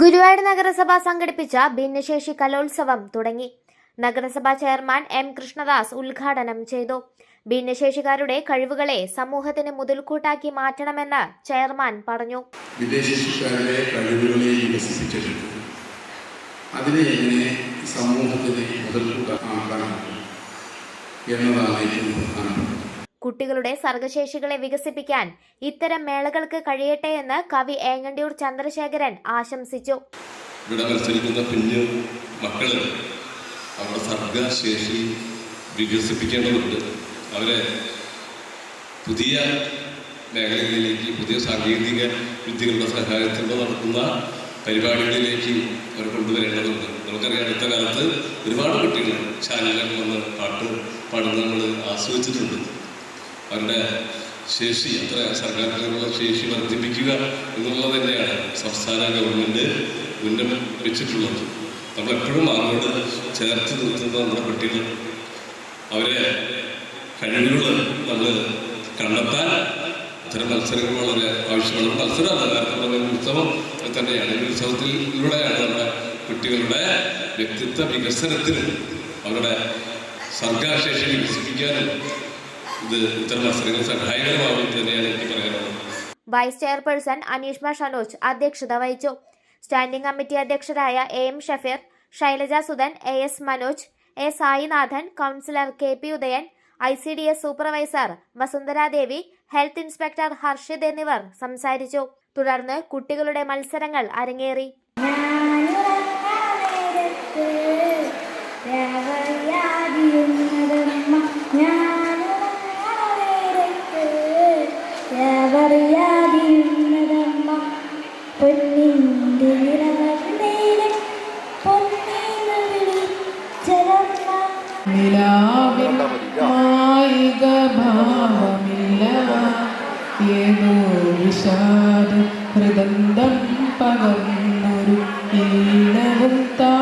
ഗുരുവായൂർ നഗരസഭ സംഘടിപ്പിച്ച ഭിന്നശേഷി കലോത്സവം തുടങ്ങി. നഗരസഭാ ചെയർമാൻ എം കൃഷ്ണദാസ് ഉദ്ഘാടനം ചെയ്തു. ഭിന്നശേഷിക്കാരുടെ കഴിവുകളെ സമൂഹത്തിന് മുതൽക്കൂട്ടാക്കി മാറ്റണമെന്ന് ചെയർമാൻ പറഞ്ഞു. ഭിന്നശേഷിക്കാരുടെ കഴിവുകളെ വികസിപ്പിച്ചെടുക്കുക, അതിനെ എങ്ങനെ സമൂഹത്തിന് മുതൽക്കൂട്ടാക്കാൻ എന്നതാണ് ഏറ്റവും പ്രധാനപ്പെട്ടത്. കുട്ടികളുടെ സർഗശേഷികളെ വികസിപ്പിക്കാൻ ഇത്തരം മേളകൾക്ക് കഴിയട്ടെ എന്ന് കവി ഏങ്ങണ്ടിയൂർ ചന്ദ്രശേഖരൻ ആശംസിച്ചു. ഇവിടെ മത്സരിക്കുന്ന കുഞ്ഞു മക്കള് അവരുടെ സർഗശേഷി വികസിപ്പിക്കേണ്ടതുണ്ട്. അവരെ പുതിയ മേഖലകളിലേക്ക്, പുതിയ സാങ്കേതിക വിദ്യകളുടെ സഹായത്തോടെ നടത്തുന്ന പരിപാടികളിലേക്ക് അവർ കൊണ്ടുവരേണ്ടതുണ്ട്. നമുക്കറിയാം, അടുത്ത കാലത്ത് ഒരുപാട് കുട്ടികൾ ചാനലിലൊക്കെ വന്ന് പാട്ട് പാടുന്നത് നമ്മൾ ആസ്വദിച്ചിട്ടുണ്ട്. അവരുടെ ശേഷി, അത്ര സർഗാത്മകമായ ശേഷി വർദ്ധിപ്പിക്കുക എന്നുള്ളത് തന്നെയാണ് സംസ്ഥാന ഗവൺമെൻറ് മുന്നിൽ വെച്ചിട്ടുള്ളത്. നമ്മളെപ്പോഴും അവരോട് ചേർത്ത് നിർത്തുന്ന നമ്മുടെ കുട്ടികൾ, അവരെ കഴിവുകൾ നമ്മൾ കണ്ടെത്താൻ ഇത്തരം മത്സരങ്ങൾ വളരെ ആവശ്യമാണ്. മത്സരം ഉത്സവം തന്നെയാണ്. ഈ ഉത്സവത്തിലൂടെയാണ് നമ്മുടെ കുട്ടികളുടെ വ്യക്തിത്വ വികസനത്തിനും അവരുടെ സർഗശേഷി വികസിപ്പിക്കാനും ഇത്തരം മത്സരങ്ങൾ സഹായകരമാകും തന്നെയാണ് എനിക്ക് പറയാനുള്ളത്. വൈസ് ചെയർപേഴ്സൺ അനീഷ്മ ഷനോജ് അധ്യക്ഷത വഹിച്ചു. സ്റ്റാൻഡിംഗ് കമ്മിറ്റി അധ്യക്ഷരായ M Shafeer, Shailaja Sudhan, AS Manoj, A Sainathan, councillor KP Udayan, ICDS supervisor Vasundharadevi, health inspector Harshid എന്നിവർ സംസാരിച്ചു. തുടർന്ന് കുട്ടികളുടെ മത്സരങ്ങൾ അരങ്ങേറി. ഏതോ വിഷാദ ഹൃദന്തം പകർന്നൊരു ഈണവും താ